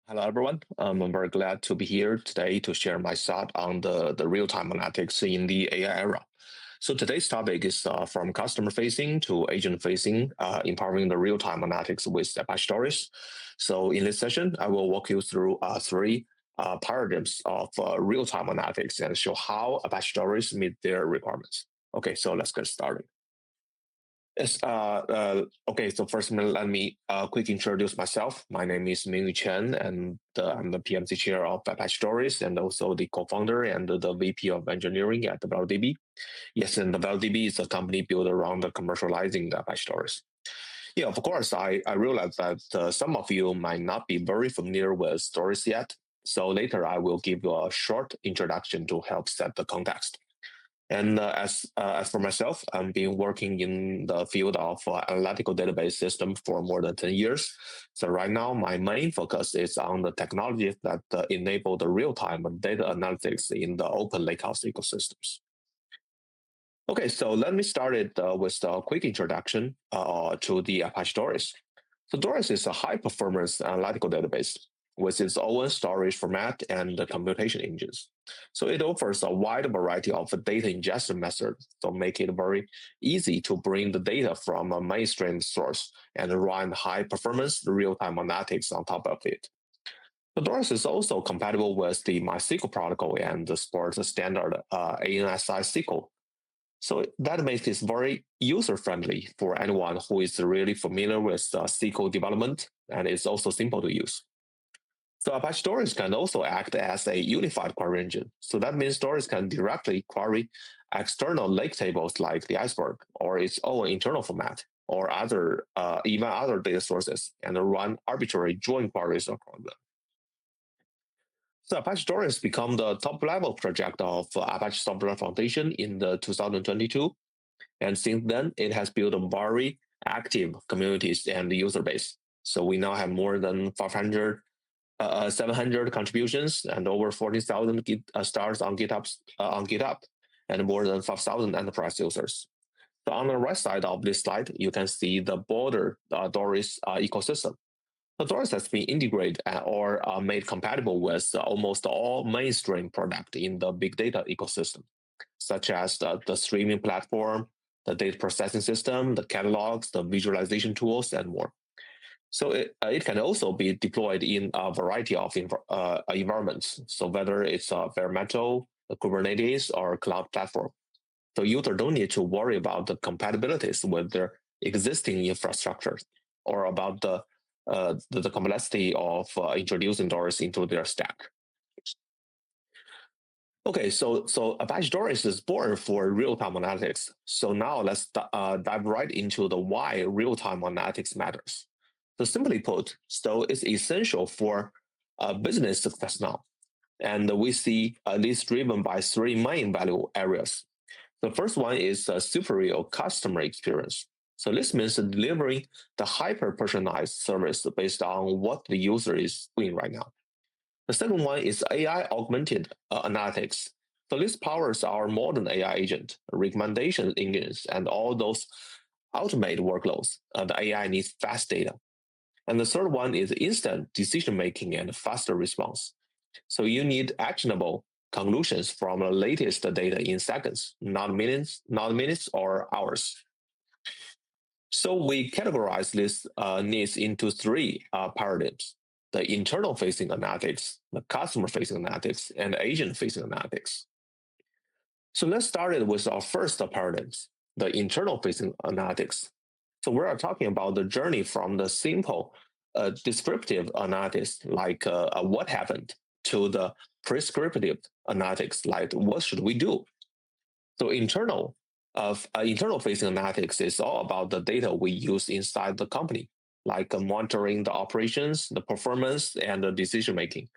Hello, everyone. I'm very glad to be here today to share my thought on the real-time analytics in the AI era. So today's topic is from customer-facing to agent-facing, empowering the real-time analytics with Apache Doris. So in this session, I will walk you through three paradigms of real-time analytics and show how Apache Doris meet their requirements. Okay, so let's get started. Yes. Okay. So first, let me quick introduce myself. My name is Mingyu Chen, and I'm the PMC chair of Apache Doris, and also the co-founder and the VP of engineering at the ValDB. Yes, and the ValDB is a company built around the commercializing the Apache Doris. Yeah, of course, I realize that some of you might not be very familiar with Doris yet. So later, I will give you a short introduction to help set the context. And as for myself, I've been working in the field of analytical database system for more than 10 years. So right now, my main focus is on the technologies that enable the real-time data analytics in the open lakehouse ecosystems. Okay, so let me start it with a quick introduction to the Apache Doris. So Doris is a high-performance analytical database with its own storage format and the computation engines. So it offers a wide variety of data ingestion methods, so make it very easy to bring the data from a mainstream source and run high-performance real-time analytics on top of it. So Doris is also compatible with the MySQL protocol and supports the standard ANSI SQL. So that makes it very user-friendly for anyone who is really familiar with SQL development, and it's also simple to use. So Apache Doris can also act as a unified query engine. So that means Doris can directly query external lake tables like the iceberg or its own internal format or even other data sources and run arbitrary join queries across them. So Apache Doris became the top-level project of Apache Software Foundation in the 2022. And since then, it has built a very active communities and user base. So we now have more than 700 contributions and over 40,000 stars on GitHub, and more than 5,000 enterprise users. So on the right side of this slide, you can see the broader Doris ecosystem. The Doris has been integrated or made compatible with almost all mainstream products in the big data ecosystem, such as the streaming platform, the data processing system, the catalogs, the visualization tools, and more. So it can also be deployed in a variety of environments. So whether it's bare metal, Kubernetes, or cloud platform. So users don't need to worry about the compatibilities with their existing infrastructure or about the complexity of introducing Doris into their stack. Okay, so Apache Doris is born for real-time analytics. So now let's dive right into the why real-time analytics matters. So simply put, so it's essential for business success now. And we see this driven by three main value areas. The first one is a superior customer experience. So this means delivering the hyper-personalized service based on what the user is doing right now. The second one is AI augmented analytics. So this powers our modern AI agent, recommendation engines, and all those automate workloads. The AI needs fast data. And the third one is instant decision making and faster response. So you need actionable conclusions from the latest data in seconds, not minutes or hours. So we categorize these needs into three paradigms: the internal-facing analytics, the customer-facing analytics, and agent-facing analytics. So let's start with our first paradigms, the internal-facing analytics. So we are talking about the journey from the simple descriptive analytics, like what happened, to the prescriptive analytics, like what should we do. So internal facing analytics is all about the data we use inside the company, like monitoring the operations, the performance, and the decision making.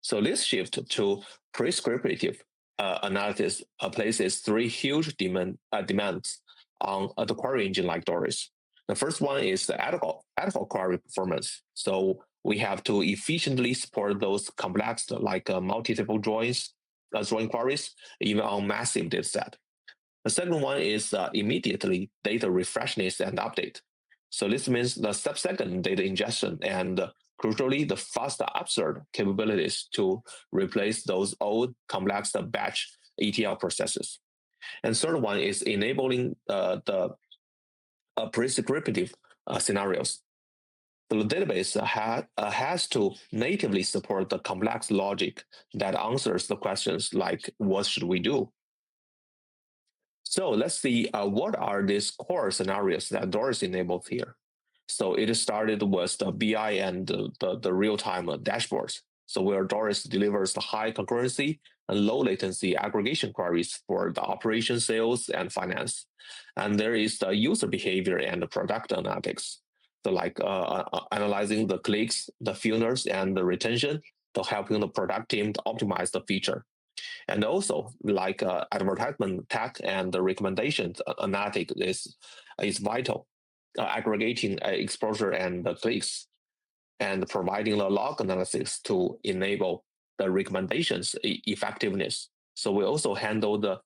So this shift to prescriptive analysis places three huge demands on the query engine like Doris. The first one is the ad hoc query performance. So we have to efficiently support those complex like multi-table join queries, even on massive data set. The second one is immediately data refreshness and update. So this means the sub-second data ingestion and crucially, the fast upsert capabilities to replace those old complex batch ETL processes. And third one is enabling the prescriptive scenarios. The database has to natively support the complex logic that answers the questions like, what should we do? So let's see what are these core scenarios that Doris enabled here. So it started with the BI and the real-time dashboards. So where Doris delivers the high concurrency and low latency aggregation queries for the operation, sales, and finance. And there is the user behavior and the product analytics. So like analyzing the clicks, the funnels, and the retention to helping the product team to optimize the feature. And also, like advertisement tag and the recommendations analytics is vital, aggregating exposure and the clicks, and providing the log analysis to enable the recommendations effectiveness. So we also handle the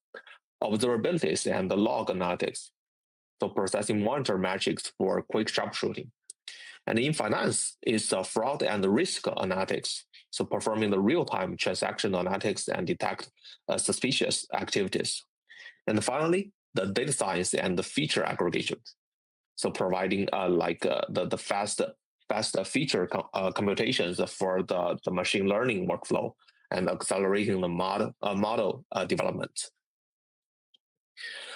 observabilities and the log analytics, so processing monitor metrics for quick troubleshooting. And in finance is fraud and risk analytics, so performing the real-time transaction analytics and detect suspicious activities. And finally, the data science and the feature aggregation, so providing the fast feature computations for the machine learning workflow and accelerating the model development.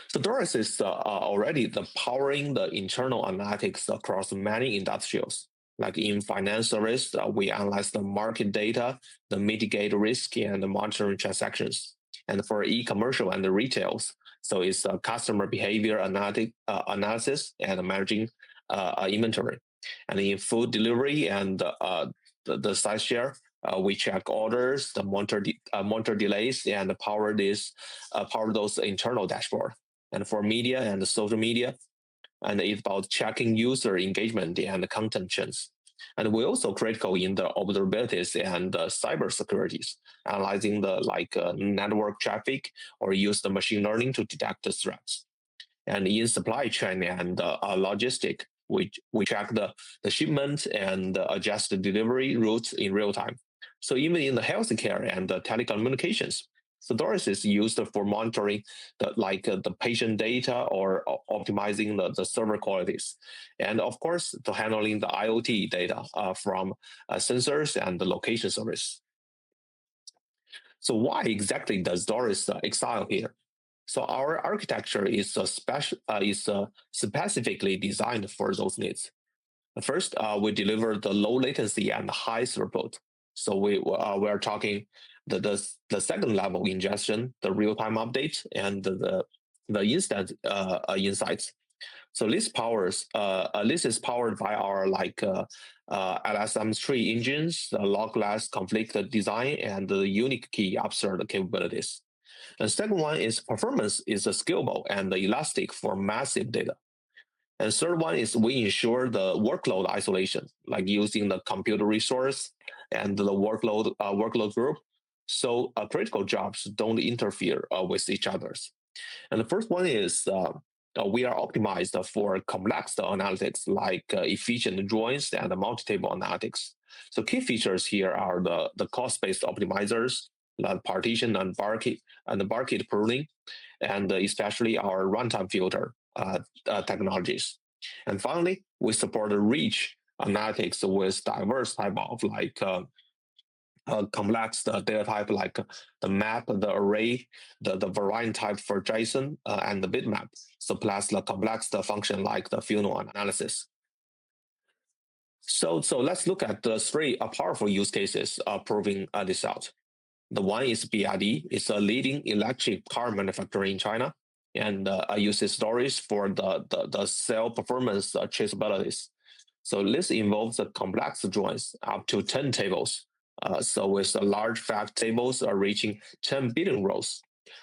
So Doris is already powering the internal analytics across many industrials. Like in finance service, we analyze the market data, the mitigate risk, and the monitoring transactions. And for e-commercial and the retails, so it's customer behavior analysis and managing inventory. And in food delivery and the site share, we check orders, the monitor delays, and power those internal dashboard. And for media and the social media, and it's about checking user engagement and content trends. And we're also critical in the observabilities and cyber securities, analyzing the network traffic or use the machine learning to detect the threats. And in supply chain and logistic, we track the shipment and adjust the delivery routes in real time. So even in the healthcare and the telecommunications, so Doris is used for monitoring the patient data or optimizing the server qualities, and of course to handling the IoT data from sensors and the location service. So why exactly does Doris excel here? So our architecture is specifically designed for those needs. First, we deliver the low latency and high throughput. So we are talking the second level ingestion, the real time updates, and the instant insights. So this is powered by our LSM3 engines, the logless conflict design, and the unique key upsert capabilities. The second one is performance is scalable and elastic for massive data. And third one is we ensure the workload isolation, like using the computer resource and the workload group, so critical jobs don't interfere with each others. And the first one is we are optimized for complex analytics like efficient joins and multi-table analytics. So key features here are the cost-based optimizers, like partition and bucket pruning, and especially our runtime filter technologies. And finally, we support rich analytics with diverse type of complex data type like the map, the array, the variant type for JSON, and the bitmap. So plus the complex function like the funnel analysis. So let's look at the three powerful use cases proving this out. The one is BYD. It's a leading electric car manufacturer in China, and uses Doris for the cell performance traceabilities. So this involves the complex joins up to 10 tables. So with the large fact tables reaching 10 billion rows.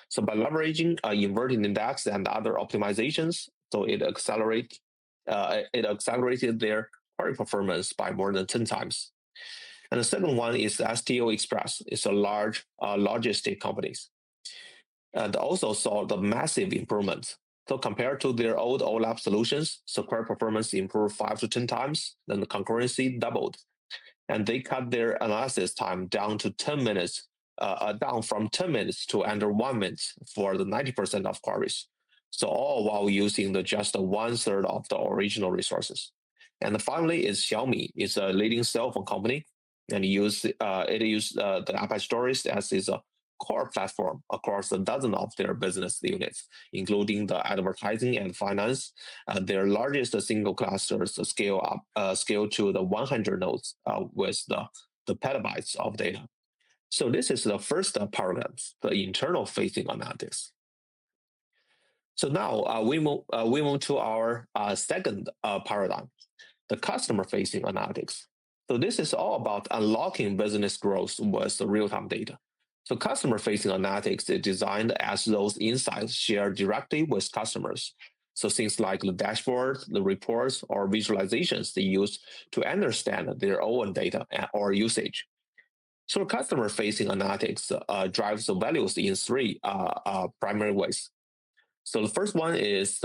So by leveraging inverted index and other optimizations, so it accelerated their query performance by more than 10 times. And the second one is STO Express. It's a large logistic companies. And also saw the massive improvements. So compared to their old OLAP solutions, so query performance improved 5 to 10 times, then the concurrency doubled. and they cut their analysis time down to 10 minutes, down from 10 minutes to under 1 minute for the 90% of queries. So all while using the just 1/3 of the original resources. And finally, is Xiaomi. It's a leading cell phone company, and it uses the Apache Doris as its core platform across a dozen of their business units, including the advertising and finance. Their largest single clusters scale to the 100 nodes with the petabytes of data. So this is the first paradigm, the internal facing analytics. So now we move to our second paradigm, the customer facing analytics. So this is all about unlocking business growth with real-time data. So customer facing analytics is designed as those insights shared directly with customers. So things like the dashboard, the reports, or visualizations they use to understand their own data or usage. So customer facing analytics drives the values in three primary ways. So the first one is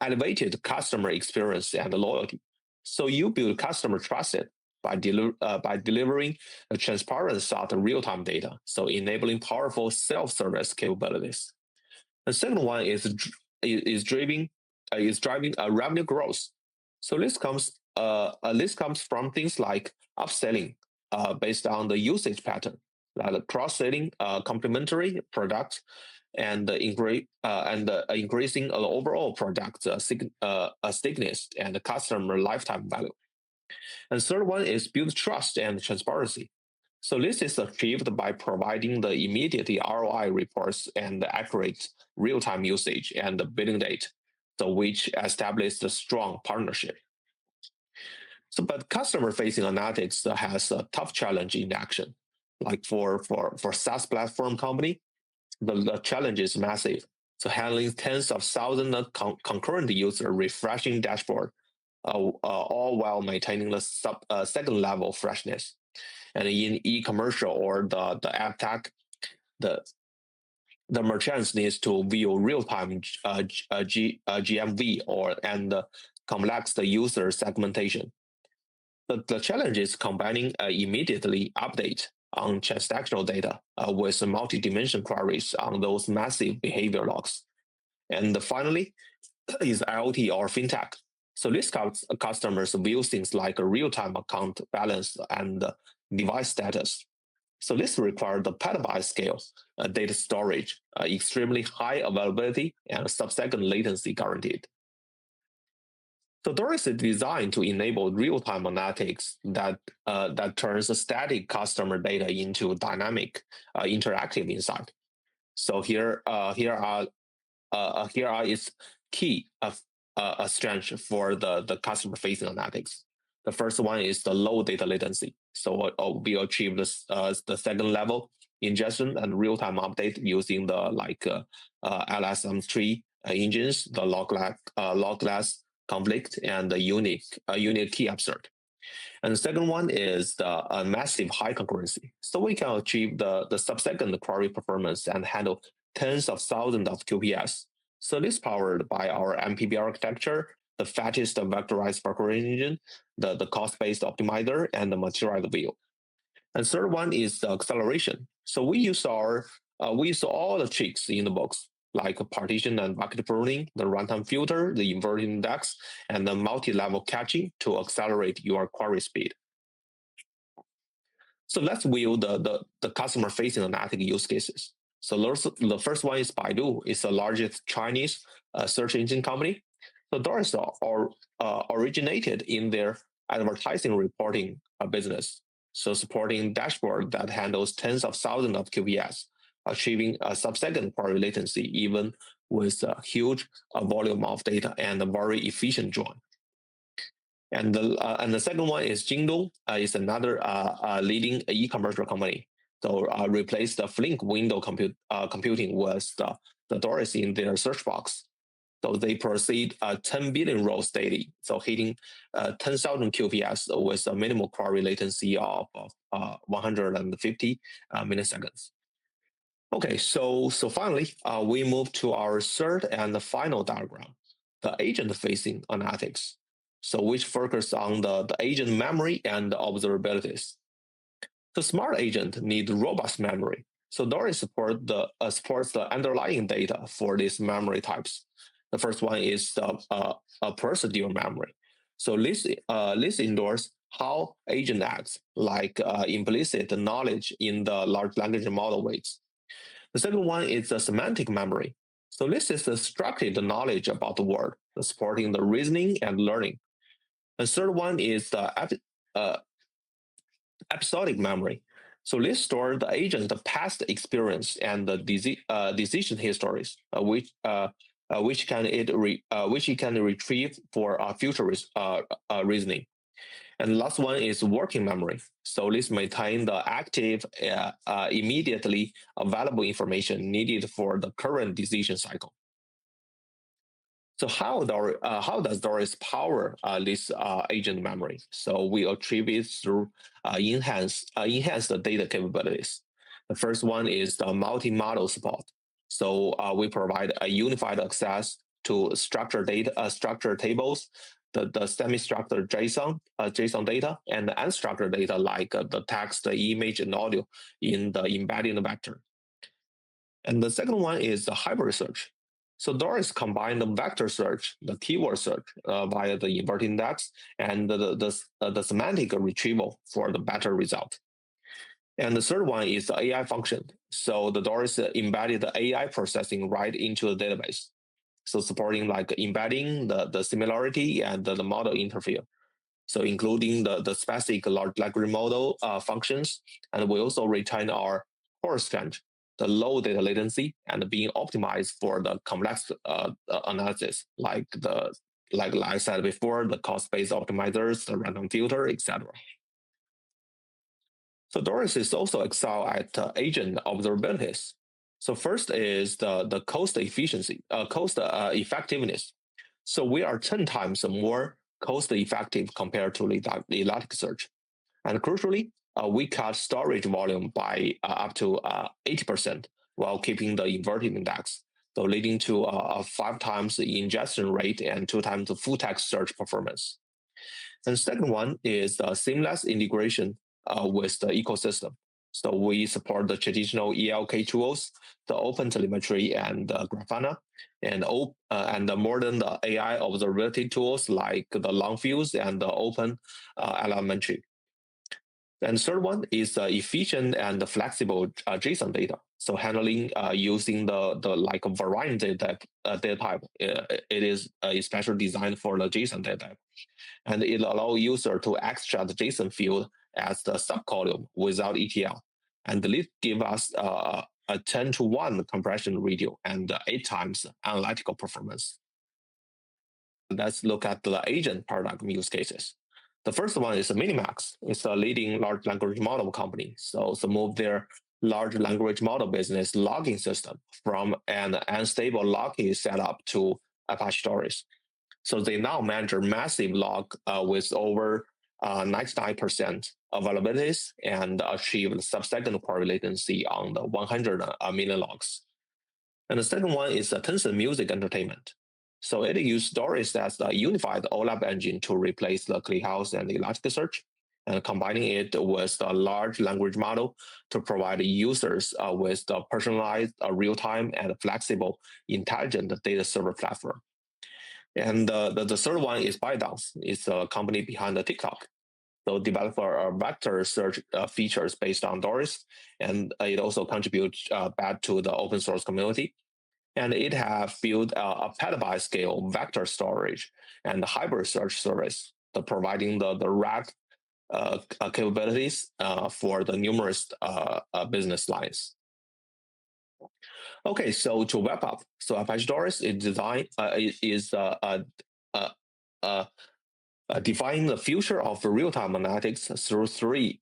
elevated customer experience and loyalty. So you build customer trust by delivering a transparent set of real-time data, so enabling powerful self-service capabilities. The second one is driving revenue growth. So this comes from things like upselling based on the usage pattern, like cross-selling complementary products, and increasing the overall product stickiness and customer lifetime value. And third one is build trust and transparency. So this is achieved by providing the immediate ROI reports and accurate real-time usage and billing data, so which establishes a strong partnership. So, but customer-facing analytics has a tough challenge in action. Like for SaaS platform company, the challenge is massive. So handling tens of thousands of concurrent user refreshing dashboard, all while maintaining the second level freshness. And in e-commercial or the app tech, the merchants needs to view real-time GMV and complex the user segmentation. The challenge is combining immediately update on transactional data with multi-dimension queries on those massive behavior logs. And finally is IoT or fintech. So this customers view things like a real-time account balance and device status. So this requires the petabyte scale data storage, extremely high availability, and sub-second latency guaranteed. So Doris is designed to enable real-time analytics that turns static customer data into dynamic, interactive insight. So here are its key strengths for the customer-facing analytics. The first one is the low data latency. So we achieve the second level ingestion and real-time update using the LSM tree engines, the logless conflict, and the unique key absurd. And the second one is the massive high concurrency. So we can achieve the sub-second query performance and handle tens of thousands of QPS. So this powered by our MPB architecture, the fastest vectorized query engine, the cost-based optimizer, and the materialized view. And third one is the acceleration. So we use all the tricks in the box, like partition and bucket pruning, the runtime filter, the inverted index, and the multi-level caching to accelerate your query speed. So let's view the customer-facing analytic use cases. So the first one is Baidu. It's the largest Chinese search engine company. So Doris originated in their advertising reporting business, so supporting dashboard that handles tens of thousands of QPS, achieving a sub-second query latency even with a huge volume of data and a very efficient join. And the second one is Jingdong. Is another leading e-commerce company. So replace the Flink window computing with the Doris in their search box. So they proceed 10 billion rows daily, so hitting 10,000 QPS with a minimal query latency of 150 milliseconds. Okay, so finally, we move to our third and the final diagram, the agent-facing analytics. so which focus on the agent memory and the observabilities. The smart agent need robust memory. So Doris supports the underlying data for these memory types. The first one is the procedural memory. So this endorses how agent acts, like implicit knowledge in the large language model weights. The second one is the semantic memory. So this is the structured knowledge about the word, supporting the reasoning and learning. The third one is the uh, episodic memory. So this stores the agent's past experience and the decision histories, which it can retrieve for future reasoning. And the last one is working memory. So this maintains the active, immediately available information needed for the current decision cycle. So how does Doris power this agent memory? So we achieve it through enhance the data capabilities. The first one is the multi-model support. So we provide a unified access to structured data, structured tables, the semi-structured JSON data, and the unstructured data like the text, the image, and audio in the embedding vector. And the second one is the hybrid search. So Doris combined the vector search, the keyword search via the inverted index, and the semantic retrieval for the better result. And the third one is the AI function. So the Doris embedded the AI processing right into the database. So supporting like embedding the similarity and the model interface. So including the specific large language model functions, and we also retain our core strength, the low data latency, and being optimized for the complex analysis, like I said before, the cost-based optimizers, the random filter, etc. So Doris is also excel at agent observabilities. So first is the cost efficiency, cost effectiveness. So we are 10 times more cost effective compared to the Elasticsearch. And crucially, we cut storage volume by up to 80% while keeping the inverted index, so leading to a 5 times the ingestion rate and 2 times the full text search performance. And the second one is the seamless integration with the ecosystem. So we support the traditional ELK tools, the open telemetry and Grafana, and the modern AI observability tools like the Longfuse and the open elementary. And third one is efficient and flexible JSON data. So handling using the like a variety data type. It is especially designed for the JSON data type, and it allows user to extract the JSON field as the subcolumn without ETL. And this give us a 10-to-1 compression ratio and 8 times analytical performance. Let's look at the agent product use cases. The first one is Minimax. It's a leading large language model company. So move their large language model business logging system from an unstable logging setup to Apache Doris. So they now manage a massive log with over 99% availabilities and achieve sub-second query latency on the 100 million logs. And the second one is Tencent Music Entertainment. So it uses Doris as a unified OLAP engine to replace the ClickHouse and Elasticsearch, and combining it with a large language model to provide users with the personalized, real-time, and flexible, intelligent data server platform. And the third one is ByteDance. It's a company behind the TikTok. So develop a vector search features based on Doris, and it also contributes back to the open source community. And it have built a petabyte scale vector storage and hybrid search service, providing the rack capabilities for the numerous business lines. Okay, so to wrap up, so Apache Doris is designed defining the future of real-time analytics through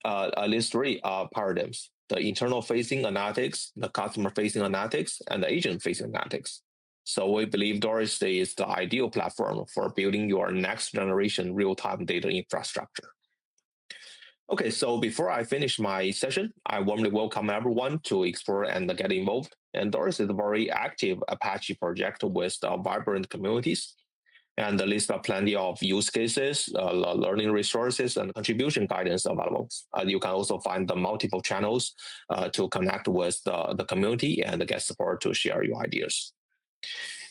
at least three paradigms: the internal-facing analytics, the customer-facing analytics, and the agent-facing analytics. So we believe Doris is the ideal platform for building your next-generation real-time data infrastructure. Okay, so before I finish my session, I warmly welcome everyone to explore and get involved. And Doris is a very active Apache project with vibrant communities. And the list of plenty of use cases, learning resources, and contribution guidance available. You can also find the multiple channels to connect with the community and get support to share your ideas.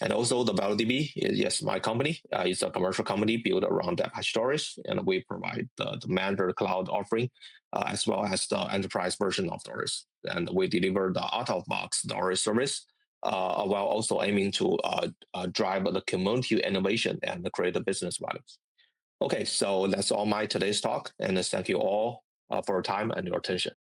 And also the ValueDB, yes, my company is a commercial company built around the Apache Doris, and we provide the managed cloud offering as well as the enterprise version of Doris. And we deliver the out-of-box Doris service while also aiming to drive the community innovation and create the business value. Okay, so that's all my today's talk, and thank you all for your time and your attention.